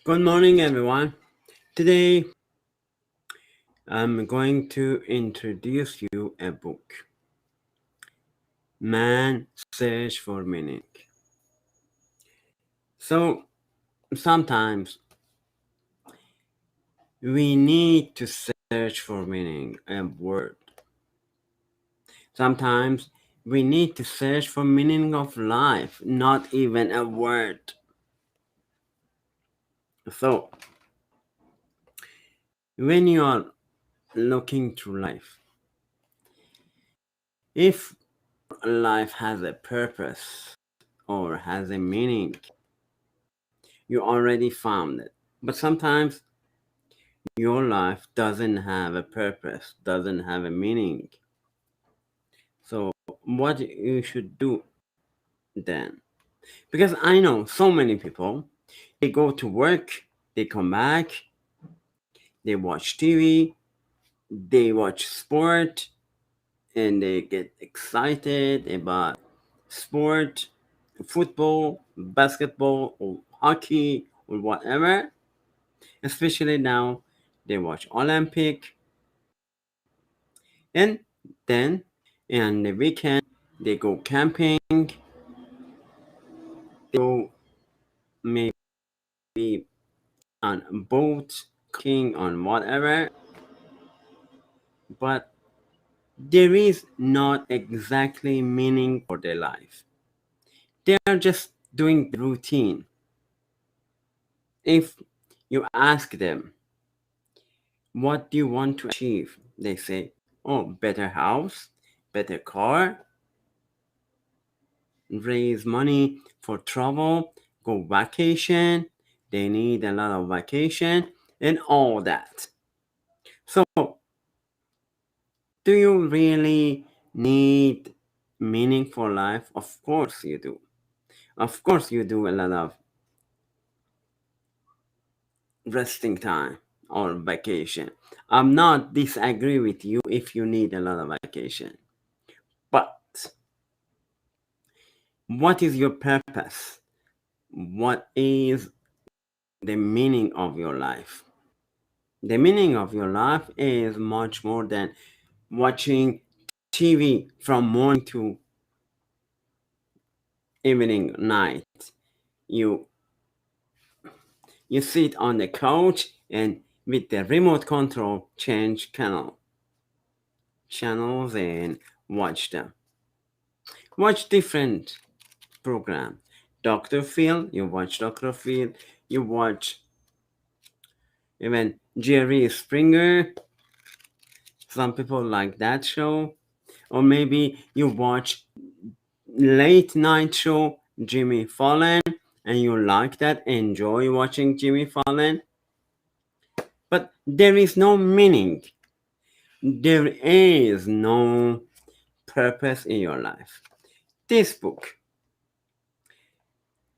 Good morning, everyone. Today, I'm going to introduce you a book, Man Search for Meaning. So, sometimes we need to search for meaning, a word. Sometimes we need to search for meaning of life, not even a word. So, when you are looking through life, if life has a purpose or has a meaning, you already found it. But sometimes your life doesn't have a purpose, doesn't have a meaning. So, what you should do then? Because I know so many people, they go to work, they come back, they watch TV, they watch sport, and they get excited about sport, football, basketball, or hockey, or whatever. Especially now, they watch Olympic, and then in the weekend they go camping, they go maybe on a boat, cooking on whatever, but there is not exactly meaning for their life. They are just doing the routine. If you ask them, what do you want to achieve? They say, oh, better house, better car, raise money for travel, go vacation. They need a lot of vacation and all that. So, do you really need meaningful life? Of course you do. Of course you do a lot of resting time or vacation. I'm not disagree with you if you need a lot of vacation. But what is your purpose? What is the meaning of your life? The meaning of your life is much more than watching TV from morning to evening night. You you sit on the couch and with the remote control change channels and watch them. Watch different program. Dr. Phil, you watch Dr. Phil, you watch even Jerry Springer. Some people like that show. Or maybe you watch late night show Jimmy Fallon and you like that, enjoy watching Jimmy Fallon, but there is no meaning. There is no purpose in your life. This book,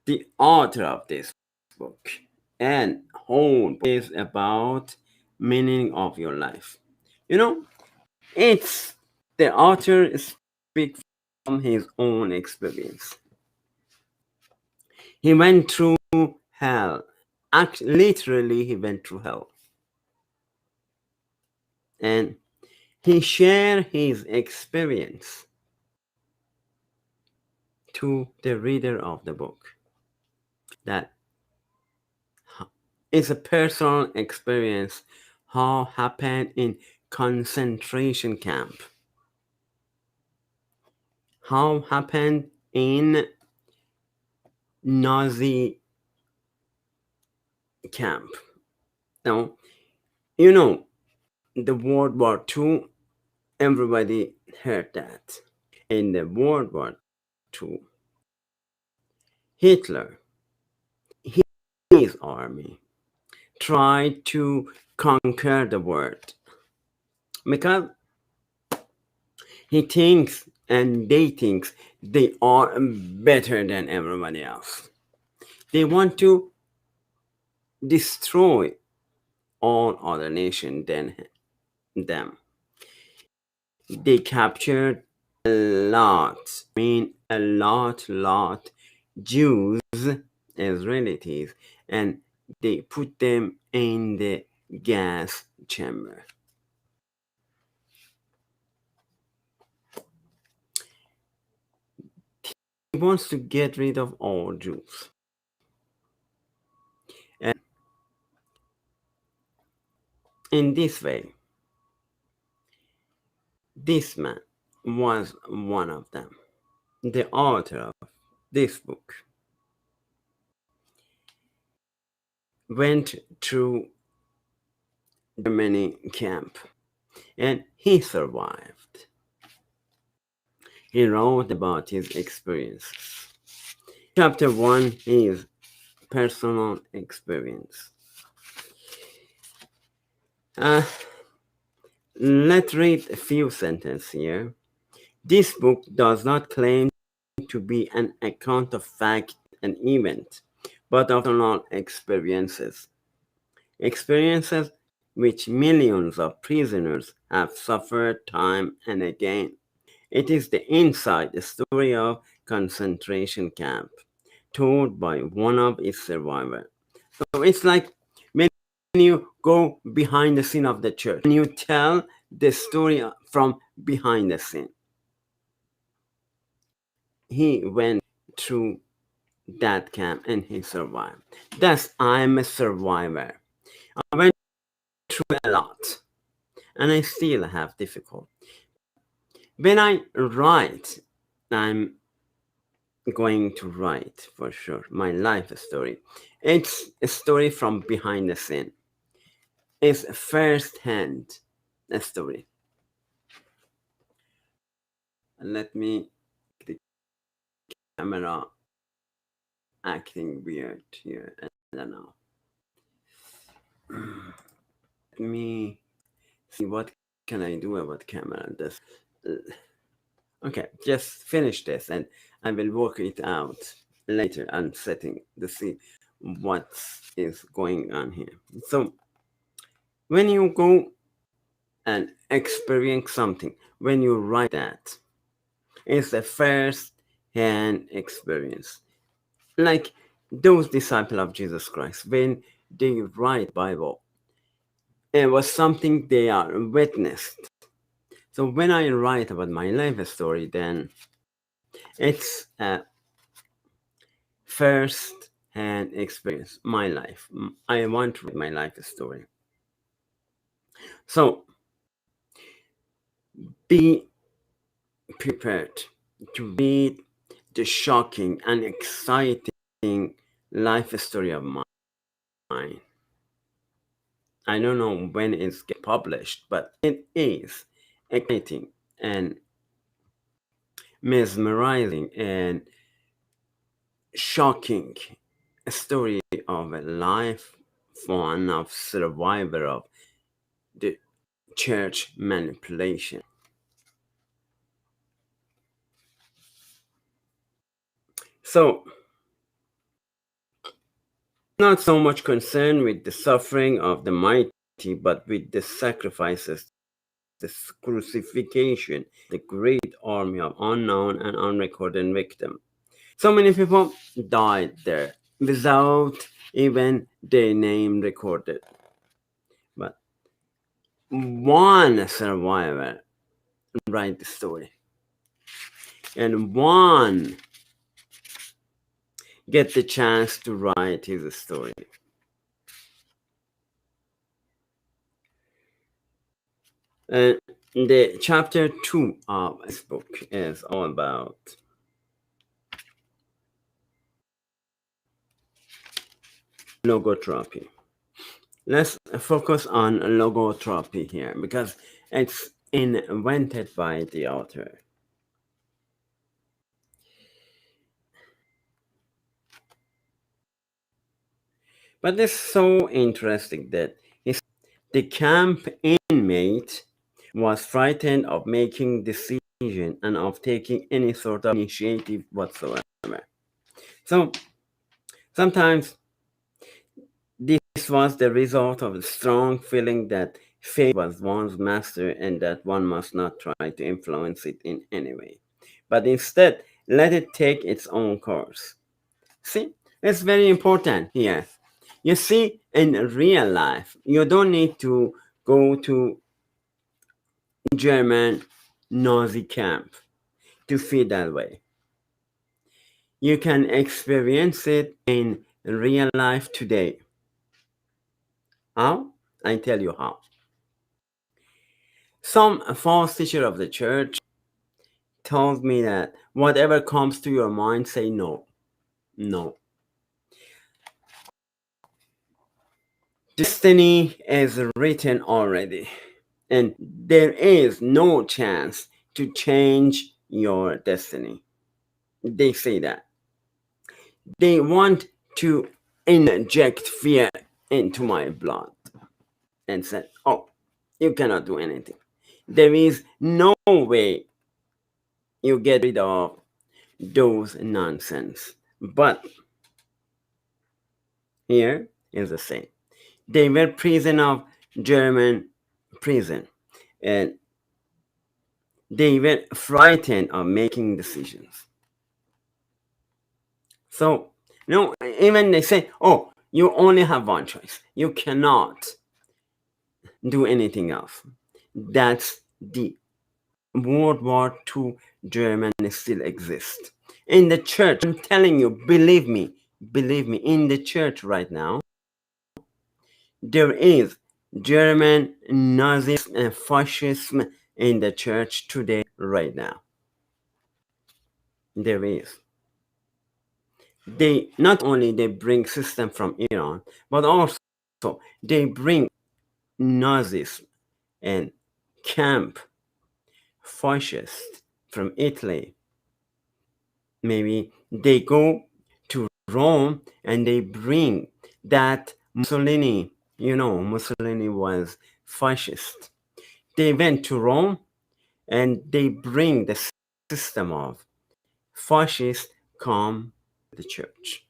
the author of this book, and whole is about meaning of your life. You know, it's the author speaks from his own experience. He went through hell. Literally, he went through hell. And he shared his experience to the reader of the book. That is a personal experience how happened in concentration camp. How happened in Nazi camp. Now, you know, the World War II, everybody heard that. In the World War II, Hitler, his army, tried to conquer the world because he thinks and they think they are better than everybody else. They want to destroy all other nations than them. They captured a lot, a lot Jews, Israelis, and they put them in the gas chamber. He wants to get rid of all Jews. And in this way, this man was one of them. The author of this book went through Germany camp and he survived. He wrote about his experiences. Chapter 1 is personal experience. Let's read a few sentences here. This book does not claim to be an account of fact and event, but of personal experiences. Experiences which millions of prisoners have suffered time and again. It is the inside story of concentration camp, told by one of its survivors. So it's like when you go behind the scene of the church, and you tell the story from behind the scene. He went through that camp and he survived. Thus, I'm a survivor. I went through a lot and I still have difficulty. When I write, I'm going to write for sure my life story. It's a story from behind the scene. It's first hand a story. Let me the camera acting weird here. I don't know. Let me see what can I do about camera. This. Okay, just finish this and I will work it out later on setting to see what is going on here. So when you go and experience something, when you write that, it's a first hand experience. Like those disciples of Jesus Christ, when they write Bible, it was something they are witnessed. So when I write about my life story, then it's a first hand experience, my life. I want to read my life story. So be prepared to read the shocking and exciting life story of mine. I don't know when it's get published, but it is exciting and mesmerizing and shocking story of a life one of survivor of the church manipulation. So not so much concerned with the suffering of the mighty, but with the sacrifices, the crucifixion, the great army of unknown and unrecorded victims. So many people died there without even their name recorded. But one survivor write the story. And one get the chance to write his story. The chapter 2 of this book is all about logotropy. Let's focus on logotropy here because it's invented by the author. But it's so interesting that the camp inmate was frightened of making decision and of taking any sort of initiative whatsoever. So sometimes this was the result of a strong feeling that fate was one's master and that one must not try to influence it in any way, but instead let it take its own course. See, it's very important here. You see, in real life, you don't need to go to German Nazi camp to feel that way. You can experience it in real life today. How? I tell you how. Some false teacher of the church told me that whatever comes to your mind, say no. No. Destiny is written already, and there is no chance to change your destiny. They say that. They want to inject fear into my blood and said, oh, you cannot do anything. There is no way you get rid of those nonsense. But here is the same. They were prison of German prison, and they were frightened of making decisions. So, even they say, oh, you only have one choice. You cannot do anything else. That's the World War II Germany still exists. In the church, I'm telling you, believe me, in the church right now, there is German Nazism and fascism in the church today, right now. There is. They not only they bring system from Iran, but also they bring Nazism and camp fascists from Italy. Maybe they go to Rome and they bring that Mussolini. Mussolini was fascist. They went to Rome and they bring the system of fascist come to the church.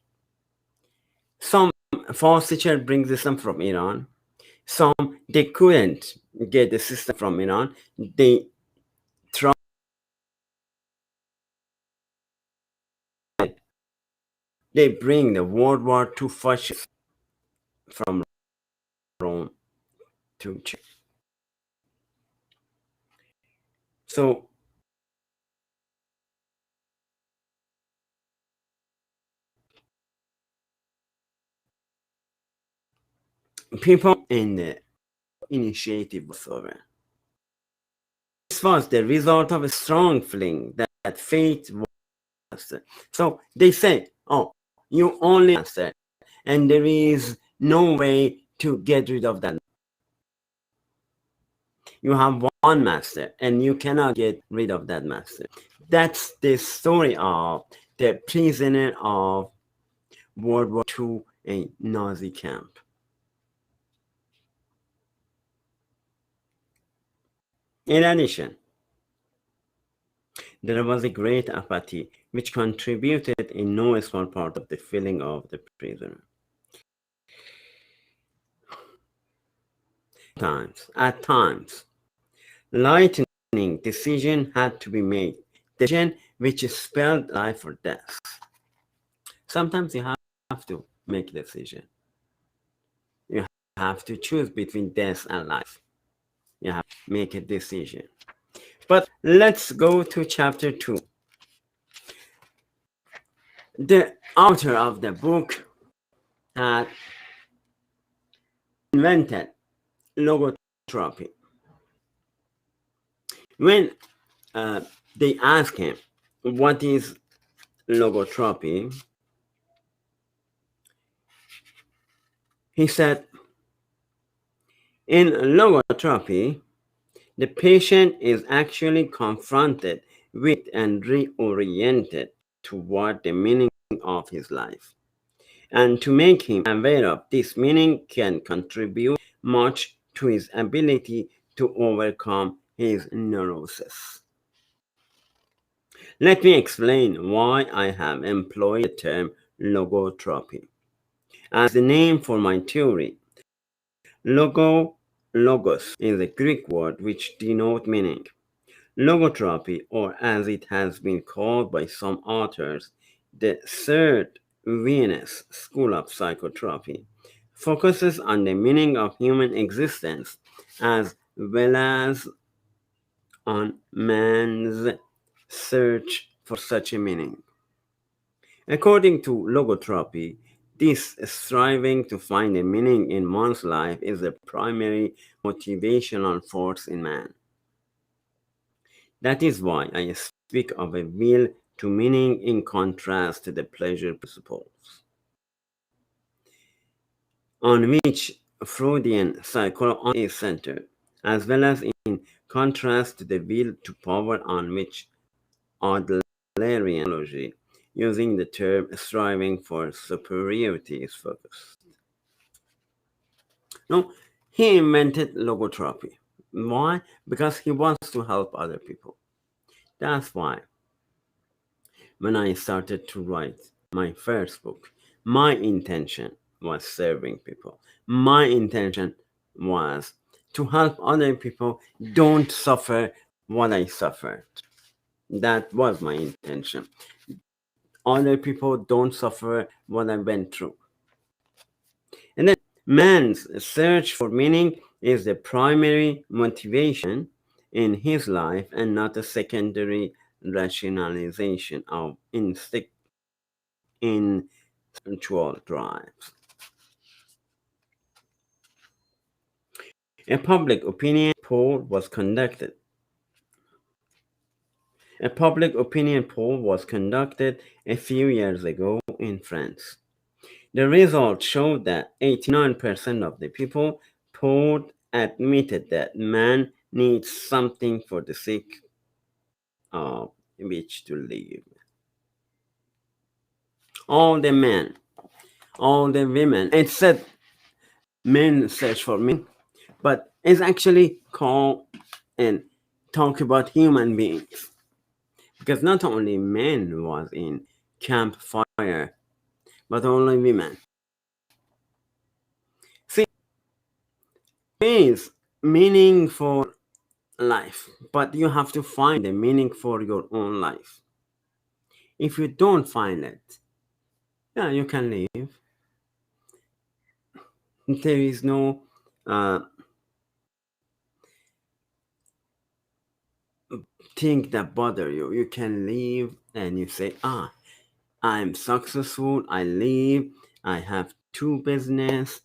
Some false teacher brings the system from Iran. Some they couldn't get the system from Iran. Try they bring the World War II fascists from Rome to church. So people in the initiative whatsoever. This was the result of a strong feeling that faith was. So they say, oh, you only master, and there is no way to get rid of that. You have one master, and you cannot get rid of that master. That's the story of the prisoner of World War II in Nazi camp. In addition, there was a great apathy which contributed in no small part of the feeling of the prisoner. At times, lightning decision had to be made. Decision which spelled life or death. Sometimes you have to make a decision. You have to choose between death and life. You have to make a decision. But let's go to chapter 2. The author of the book had invented logotherapy. When they asked him, what is logotherapy? He said, in logotherapy, the patient is actually confronted with and reoriented toward the meaning of his life. And to make him aware of this meaning can contribute much to his ability to overcome his neurosis. Let me explain why I have employed the term logotherapy. As the name for my theory, logos is a Greek word which denotes meaning. Logotherapy, or as it has been called by some authors, the third Viennese school of psychotherapy, focuses on the meaning of human existence as well as on man's search for such a meaning. According to logotropy, this striving to find a meaning in one's life is the primary motivational force in man. That is why I speak of a will to meaning in contrast to the pleasure principles, on which Freudian psychology is centered, as well as in contrast to the will to power on which Adlerian psychology, using the term striving for superiority, is focused. No, he invented logotropy. Why? Because he wants to help other people. That's why when I started to write my first book, my intention was serving people. My intention was to help other people don't suffer what I suffered. That was my intention. Other people don't suffer what I went through. And then man's search for meaning is the primary motivation in his life and not a secondary rationalization of instinctual drives. A public opinion poll was conducted. A public opinion poll was conducted a few years ago in France. The results showed that 89% of the people polled admitted that man needs something for the sake of which to live. All the men, all the women, it said men search for men, but it's actually called and talk about human beings. Because not only men was in campfire, but only women. See, there is meaning for life, but you have to find a meaning for your own life. If you don't find it, yeah, you can leave. There is no uh, thing that bother you. You can leave and you say, I'm successful. I live. I have two business,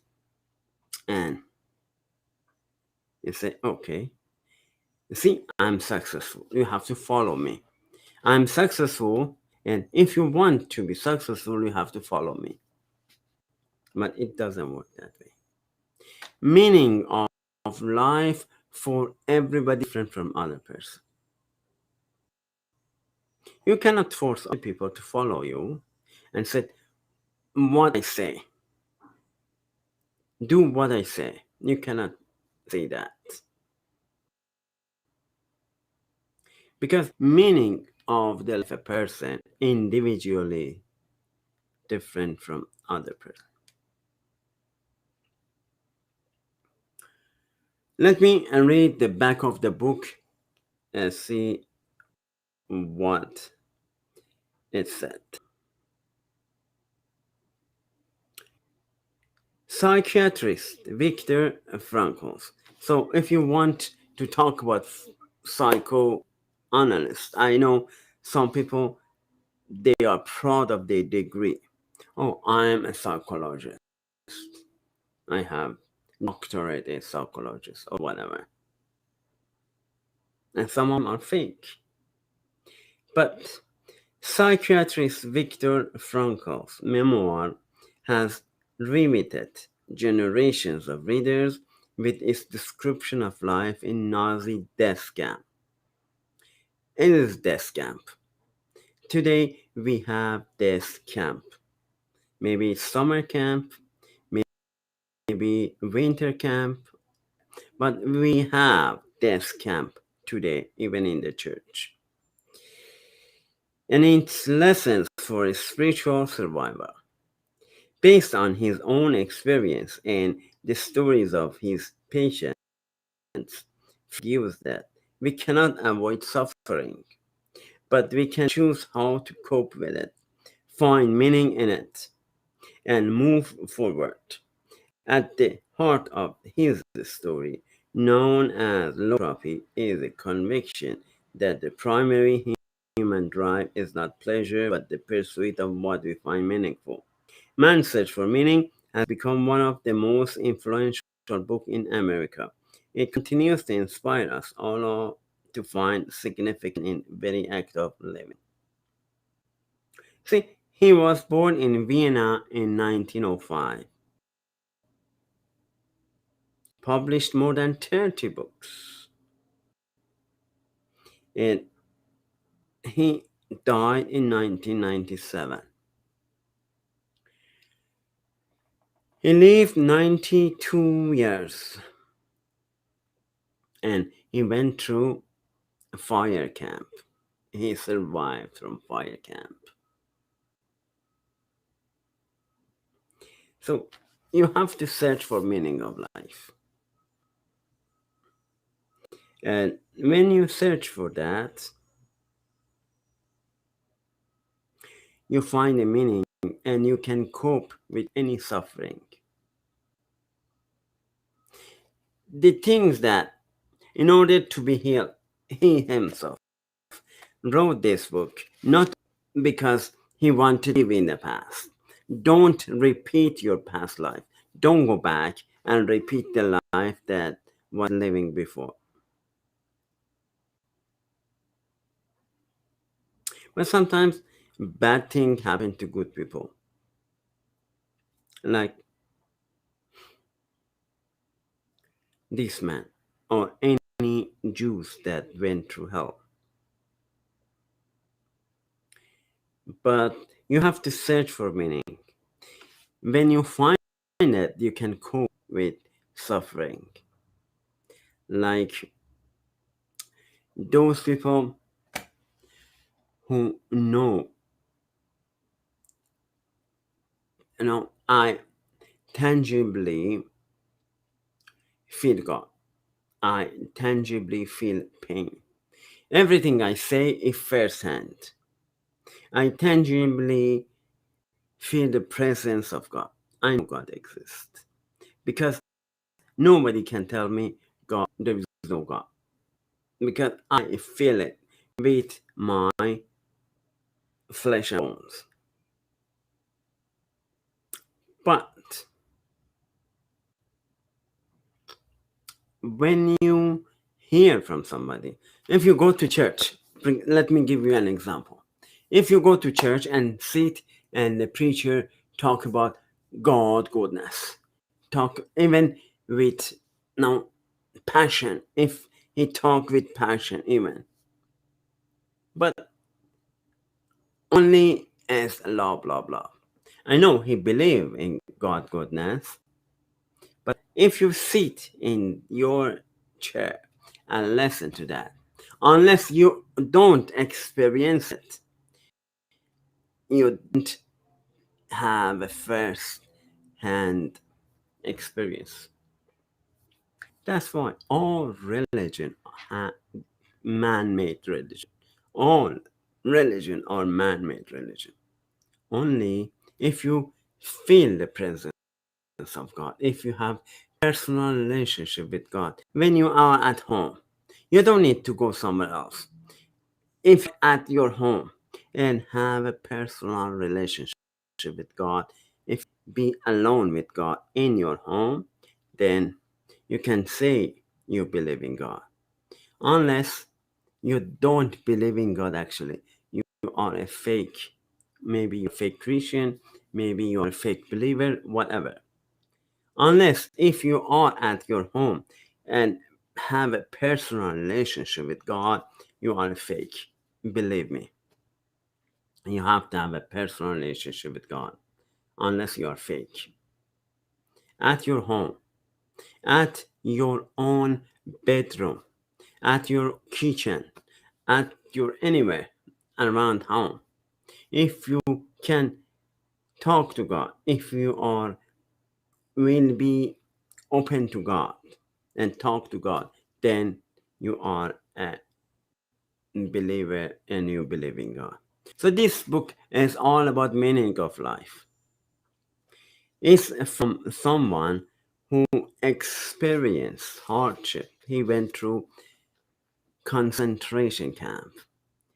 and you say, okay. You see, I'm successful. You have to follow me. I'm successful, and if you want to be successful, you have to follow me. But it doesn't work that way. Meaning of life for everybody different from other person. You cannot force other people to follow you and say, what I say. Do what I say. You cannot say that. Because meaning of the life of a person individually different from other person. Let me read the back of the book and see what it said. Psychiatrist Viktor Frankl. So if you want to talk about psychoanalyst, I know some people, they are proud of their degree. Oh, I'm a psychologist. I have doctorate in psychologist or whatever. And some of them are fake. But psychiatrist Viktor Frankl's memoir has riveted generations of readers with its description of life in Nazi death camp. It is death camp. Today we have death camp. Maybe summer camp, maybe winter camp, but we have death camp today, even in the church. And its lessons for spiritual survival. Based on his own experience and the stories of his patients, gives that we cannot avoid suffering, but we can choose how to cope with it, find meaning in it, and move forward. At the heart of his story, known as logotropy, is a conviction that the primary human drive is not pleasure but the pursuit of what we find meaningful. Man's Search for Meaning has become one of the most influential books in America. It continues to inspire us all to find significance in very act of living. See, he was born in Vienna in 1905, published more than 30 books, and he died in 1997. He lived 92 years and he went through a fire camp. He survived from fire camp. So you have to search for meaning of life. And when you search for that, you find a meaning and you can cope with any suffering. The things that, in order to be healed, he himself wrote this book, not because he wanted to live in the past. Don't repeat your past life. Don't go back and repeat the life that was living before. But sometimes bad things happen to good people. Like this man or any Jews that went through hell. But you have to search for meaning. When you find it, you can cope with suffering. Like those people who know, I tangibly feel God. I tangibly feel pain. Everything I say is firsthand. I tangibly feel the presence of God. I know God exists. Because nobody can tell me God, there is no God. Because I feel it with my flesh and bones. But when you hear from somebody, if you go to church, let me give you an example. If you go to church and sit and the preacher talk about God goodness, talk even with passion, if he talk with passion even, but only as blah blah blah. I know he believe in God goodness, but if you sit in your chair and listen to that, unless you don't experience it, you don't have a first hand experience. That's why all religion are man-made religion. All religion are man-made religion. Only if you feel the presence of God, if you have personal relationship with God, when you are at home, you don't need to go somewhere else. If at your home and have a personal relationship with God, if you be alone with God in your home, then you can say you believe in God. Unless you don't believe in God actually, you are a fake, maybe you're a fake Christian, maybe you're a fake believer, whatever. Unless if you are at your home and have a personal relationship with God, you are a fake. Believe me. You have to have a personal relationship with God. Unless you are fake. At your home, at your own bedroom, at your kitchen, at your anywhere around home. If you can talk to God, if you are will be open to God and talk to God, then you are a believer and you believe in God. So this book is all about meaning of life. It's from someone who experienced hardship. He went through concentration camp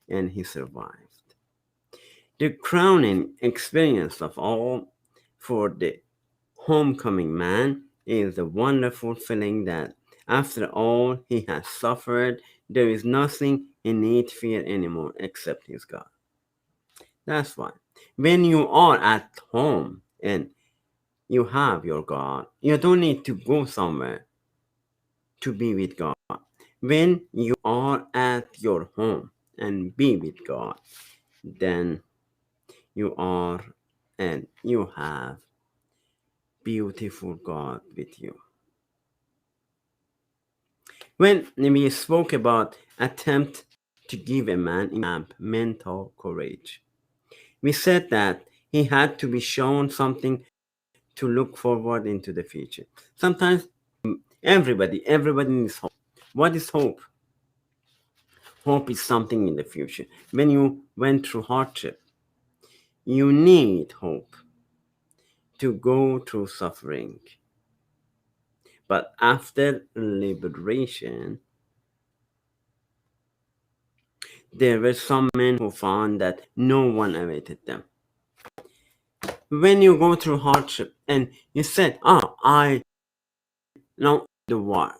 and he survived. The crowning experience of all for the homecoming man is the wonderful feeling that after all he has suffered, there is nothing he need fear anymore except his God. That's why when you are at home and you have your God, you don't need to go somewhere to be with God. When you are at your home and be with God, then you are and you have beautiful God with you. When we spoke about attempt to give a man in camp mental courage, we said that he had to be shown something to look forward into the future. Sometimes everybody needs hope. What is hope? Hope is something in the future. When you went through hardship, you need hope to go through suffering. But after liberation, there were some men who found that no one awaited them. When you go through hardship and you said, "Oh, I know the war."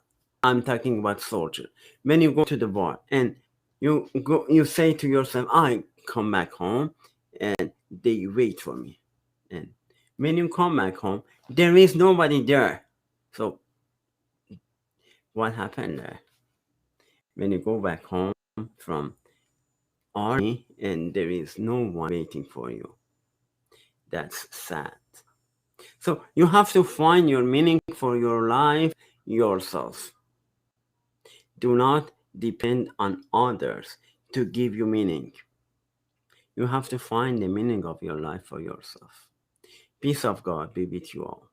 I'm talking about soldier. When you go to the war and you say to yourself, "I come back home," and they wait for me. And when you come back home, there is nobody there. So what happened there? When you go back home from army and there is no one waiting for you, that's sad. So you have to find your meaning for your life yourself. Do not depend on others to give you meaning. You have to find the meaning of your life for yourself. Peace of God be with you all.